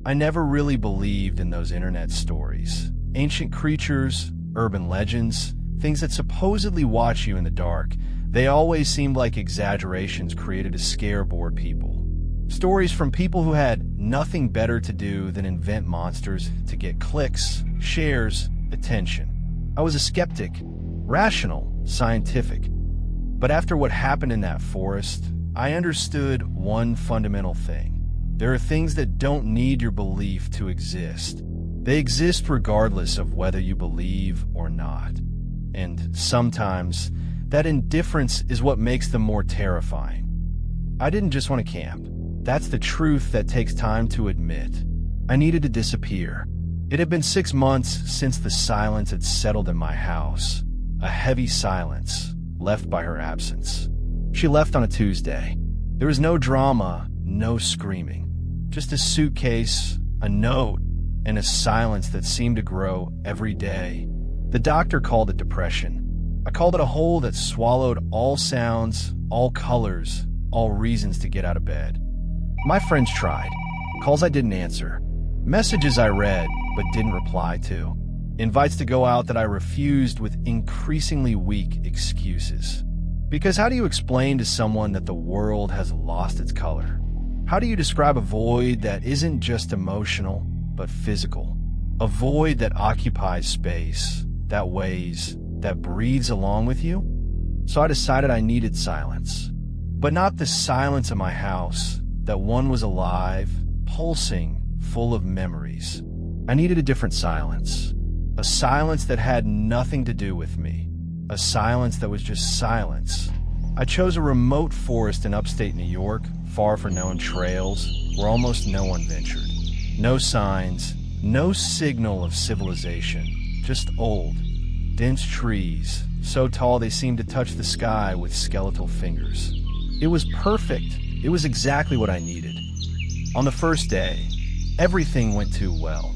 I never really believed in those internet stories. Ancient creatures, urban legends, things that supposedly watch you in the dark. They always seemed like exaggerations created to scare bored people. Stories from people who had nothing better to do than invent monsters to get clicks, shares, attention. I was a skeptic, rational, scientific. But after what happened in that forest, I understood one fundamental thing. There are things that don't need your belief to exist. They exist regardless of whether you believe or not. And sometimes, that indifference is what makes them more terrifying. I didn't just want to camp. That's the truth that takes time to admit. I needed to disappear. It had been 6 months since the silence had settled in my house. A heavy silence, left by her absence. She left on a Tuesday. There was no drama, no screaming. Just a suitcase, a note, and a silence that seemed to grow every day. The doctor called it depression. I called it a hole that swallowed all sounds, all colors, all reasons to get out of bed. My friends tried. Calls I didn't answer. Messages I read but didn't reply to. Invites to go out that I refused with increasingly weak excuses. Because how do you explain to someone that the world has lost its color? How do you describe a void that isn't just emotional, but physical? A void that occupies space, that weighs, that breathes along with you? So I decided I needed silence. But not the silence of my house, that one was alive, pulsing, full of memories. I needed a different silence. A silence that had nothing to do with me. A silence that was just silence. I chose a remote forest in upstate New York, far from known trails, where almost no one ventured. No signs, no signal of civilization, just old, dense trees, so tall they seemed to touch the sky with skeletal fingers. It was perfect. It was exactly what I needed. On the first day, everything went too well.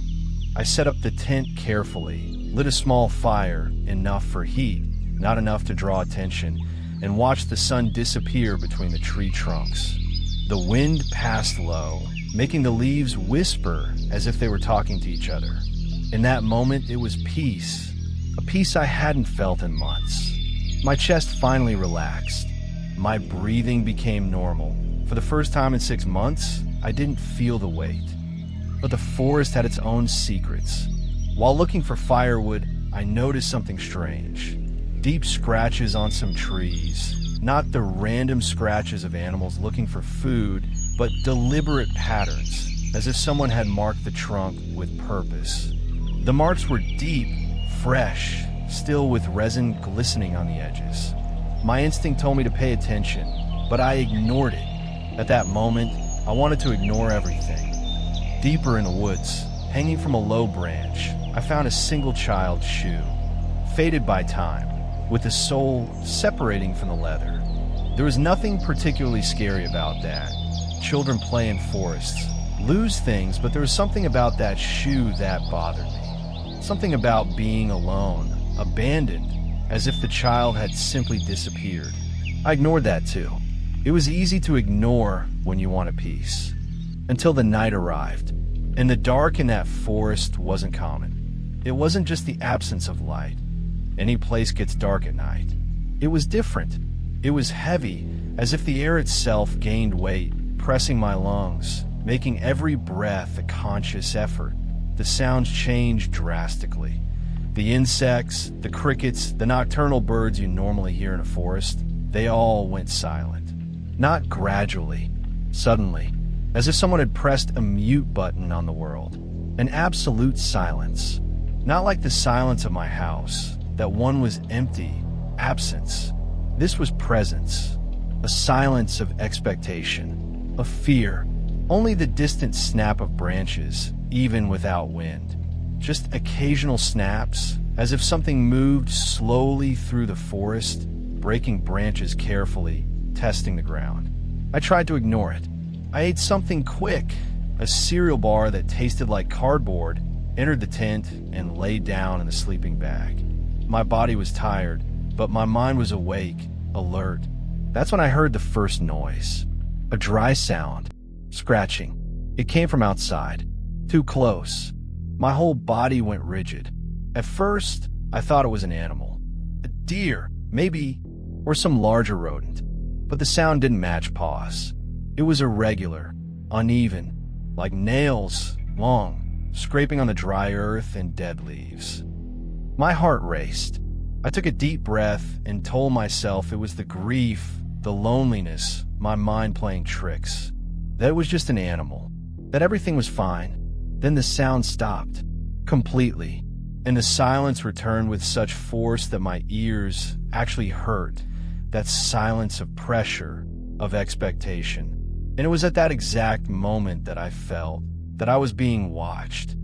I set up the tent carefully, lit a small fire, enough for heat, not enough to draw attention, and watched the sun disappear between the tree trunks. The wind passed low, making the leaves whisper as if they were talking to each other. In that moment, it was peace, a peace I hadn't felt in months. My chest finally relaxed. My breathing became normal. For the first time in 6 months, I didn't feel the weight. But the forest had its own secrets. While looking for firewood, I noticed something strange. Deep scratches on some trees. Not the random scratches of animals looking for food, but deliberate patterns, as if someone had marked the trunk with purpose. The marks were deep, fresh, still with resin glistening on the edges. My instinct told me to pay attention, but I ignored it. At that moment, I wanted to ignore everything. Deeper in the woods, hanging from a low branch, I found a single child's shoe, faded by time, with the sole separating from the leather. There was nothing particularly scary about that. Children play in forests, lose things, but there was something about that shoe that bothered me. Something about being alone, abandoned, as if the child had simply disappeared. I ignored that too. It was easy to ignore when you want a peace. Until the night arrived, and the dark in that forest wasn't common. It wasn't just the absence of light. Any place gets dark at night. It was different. It was heavy, as if the air itself gained weight, pressing my lungs, making every breath a conscious effort. The sounds changed drastically. The insects, the crickets, the nocturnal birds you normally hear in a forest, they all went silent. Not gradually, suddenly, as if someone had pressed a mute button on the world. An absolute silence. Not like the silence of my house. That one was empty, absence. This was presence. A silence of expectation, of fear. Only the distant snap of branches, even without wind. Just occasional snaps, as if something moved slowly through the forest, breaking branches carefully, testing the ground. I tried to ignore it. I ate something quick, a cereal bar that tasted like cardboard, entered the tent, and laid down in the sleeping bag. My body was tired, but my mind was awake, alert. That's when I heard the first noise. A dry sound. Scratching. It came from outside. Too close. My whole body went rigid. At first, I thought it was an animal. A deer, maybe, or some larger rodent. But the sound didn't match paws. It was irregular, uneven, like nails, long, scraping on the dry earth and dead leaves. My heart raced. I took a deep breath and told myself it was the grief, the loneliness, my mind playing tricks. That it was just an animal. That everything was fine. Then the sound stopped. Completely. And the silence returned with such force that my ears actually hurt. That silence of pressure, of expectation. And it was at that exact moment that I felt that I was being watched.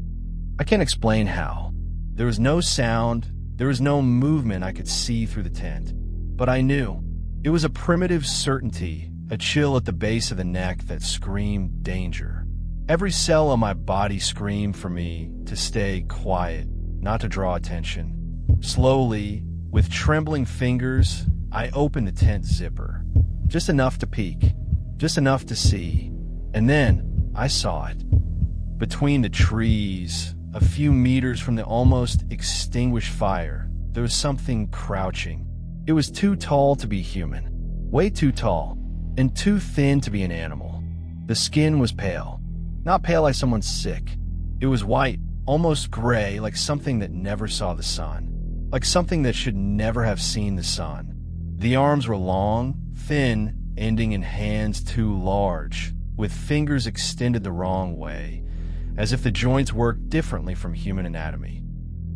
I can't explain how. There was no sound, there was no movement I could see through the tent. But I knew. It was a primitive certainty, a chill at the base of the neck that screamed danger. Every cell of my body screamed for me to stay quiet, not to draw attention. Slowly, with trembling fingers, I opened the tent zipper. Just enough to peek, just enough to see. And then I saw it. Between the trees, a few meters from the almost extinguished fire, there was something crouching. It was too tall to be human, way too tall, and too thin to be an animal. The skin was pale, not pale like someone's sick. It was white, almost gray, like something that never saw the sun, like something that should never have seen the sun. The arms were long, thin, ending in hands too large, with fingers extended the wrong way, as if the joints worked differently from human anatomy.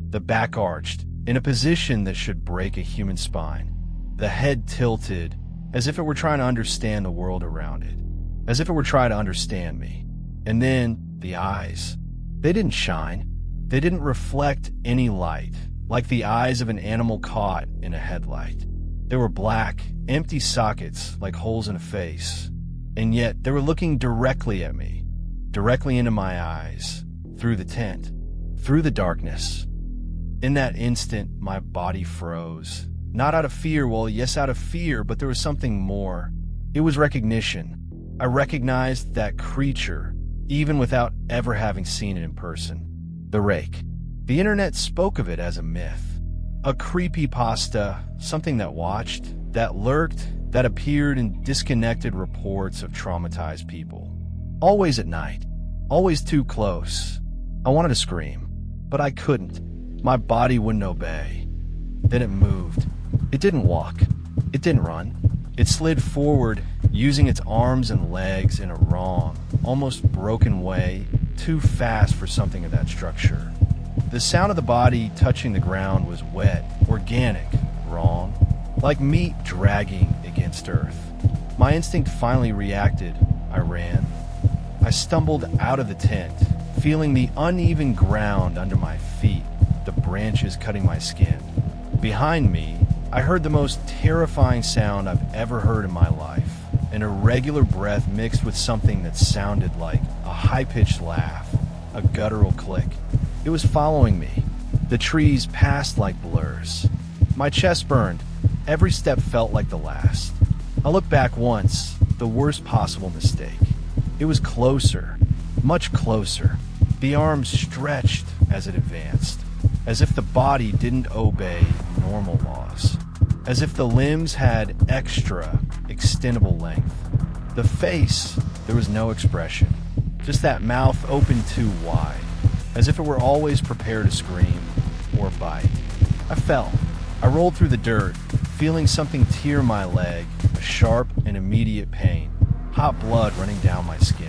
The back arched, in a position that should break a human spine. The head tilted, as if it were trying to understand the world around it, as if it were trying to understand me. And then, the eyes. They didn't shine. They didn't reflect any light, like the eyes of an animal caught in a headlight. They were black, empty sockets, like holes in a face. And yet, they were looking directly at me. Directly into my eyes, through the tent, through the darkness. In that instant, my body froze. Not out of fear, well, yes, out of fear, but there was something more. It was recognition. I recognized that creature, even without ever having seen it in person. The rake. The internet spoke of it as a myth. A creepypasta, something that watched, that lurked, that appeared in disconnected reports of traumatized people. Always at night. Always too close. I wanted to scream, but I couldn't. My body wouldn't obey. Then it moved. It didn't walk. It didn't run. It slid forward, using its arms and legs in a wrong, almost broken way, too fast for something of that structure. The sound of the body touching the ground was wet, organic, wrong, like meat dragging against earth. My instinct finally reacted. I ran. I stumbled out of the tent, feeling the uneven ground under my feet, the branches cutting my skin. Behind me, I heard the most terrifying sound I've ever heard in my life, an irregular breath mixed with something that sounded like a high-pitched laugh, a guttural click. It was following me. The trees passed like blurs. My chest burned. Every step felt like the last. I looked back once, the worst possible mistake. It was closer, much closer. The arms stretched as it advanced, as if the body didn't obey normal laws, as if the limbs had extra, extendable length. The face, there was no expression, just that mouth open too wide, as if it were always prepared to scream or bite. I fell. I rolled through the dirt, feeling something tear my leg, a sharp and immediate pain. Hot blood running down my skin.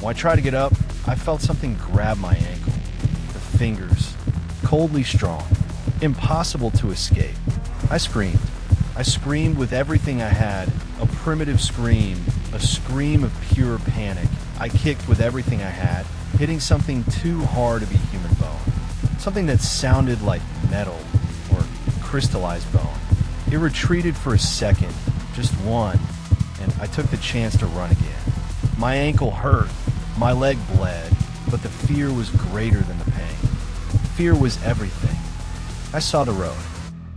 When I tried to get up, I felt something grab my ankle. The fingers, coldly strong, impossible to escape. I screamed. I screamed with everything I had, a primitive scream, a scream of pure panic. I kicked with everything I had, hitting something too hard to be human bone. Something that sounded like metal or crystallized bone. It retreated for a second, just one, and I took the chance to run again. My ankle hurt, my leg bled, but the fear was greater than the pain. Fear was everything. I saw the road.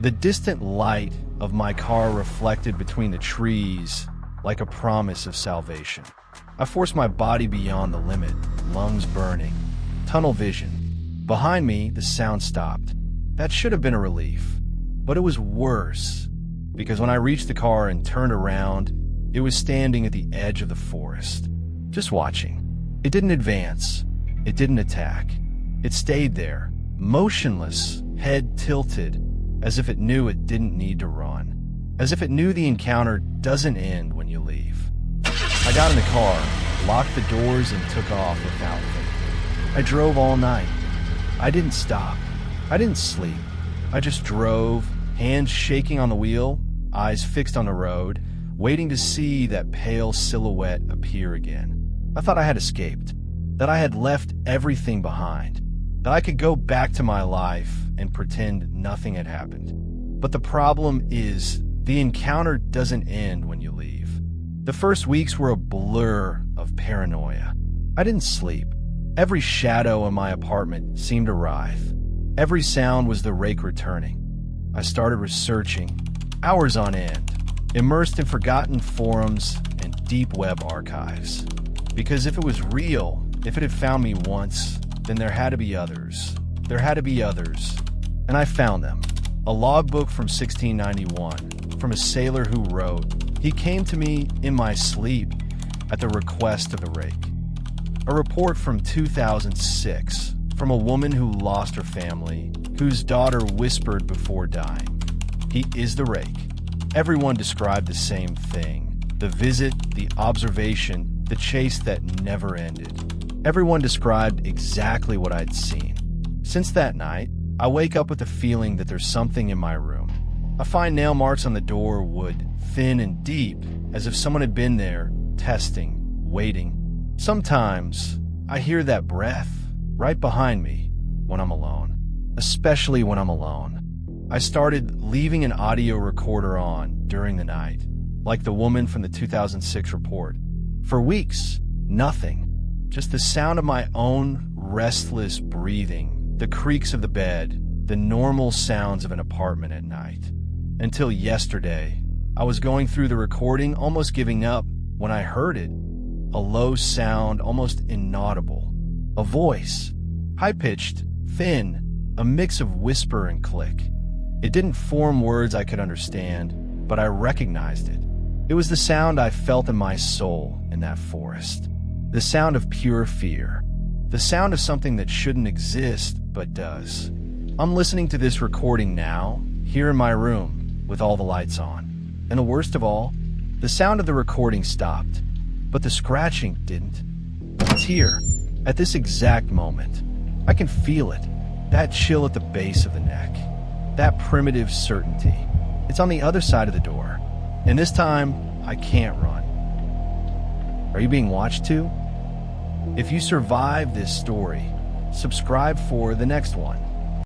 The distant light of my car reflected between the trees like a promise of salvation. I forced my body beyond the limit, lungs burning. Tunnel vision. Behind me, the sound stopped. That should have been a relief. But it was worse, because when I reached the car and turned around, it was standing at the edge of the forest, just watching. It didn't advance. It didn't attack. It stayed there, motionless, head tilted, as if it knew it didn't need to run. As if it knew the encounter doesn't end when you leave. I got in the car, locked the doors, and took off without thinking. I drove all night. I didn't stop. I didn't sleep. I just drove, hands shaking on the wheel, eyes fixed on the road, waiting to see that pale silhouette appear again. I thought I had escaped, that I had left everything behind, that I could go back to my life and pretend nothing had happened. But the problem is, the encounter doesn't end when you leave. The first weeks were a blur of paranoia. I didn't sleep. Every shadow in my apartment seemed to writhe. Every sound was the rake returning. I started researching, hours on end, immersed in forgotten forums and deep web archives. Because if it was real, if it had found me once, then there had to be others. There had to be others. And I found them. A logbook from 1691, from a sailor who wrote, "He came to me in my sleep at the request of the rake." A report from 2006, from a woman who lost her family, whose daughter whispered before dying, "He is the rake." Everyone described the same thing. The visit, the observation, the chase that never ended. Everyone described exactly what I'd seen. Since that night, I wake up with the feeling that there's something in my room. I find nail marks on the door, wood, thin and deep, as if someone had been there, testing, waiting. Sometimes, I hear that breath right behind me when I'm alone, especially when I'm alone. I started leaving an audio recorder on during the night, like the woman from the 2006 report. For weeks, nothing, just the sound of my own restless breathing, the creaks of the bed, the normal sounds of an apartment at night. Until yesterday, I was going through the recording, almost giving up, when I heard it. A low sound, almost inaudible. A voice. High-pitched, thin, a mix of whisper and click. It didn't form words I could understand, but I recognized it. It was the sound I felt in my soul in that forest. The sound of pure fear. The sound of something that shouldn't exist, but does. I'm listening to this recording now, here in my room, with all the lights on. And the worst of all, the sound of the recording stopped, but the scratching didn't. It's here, at this exact moment. I can feel it, that chill at the base of the neck, that primitive certainty. It's on the other side of the door, and this time, I can't run. Are you being watched too? If you survive this story, subscribe for the next one.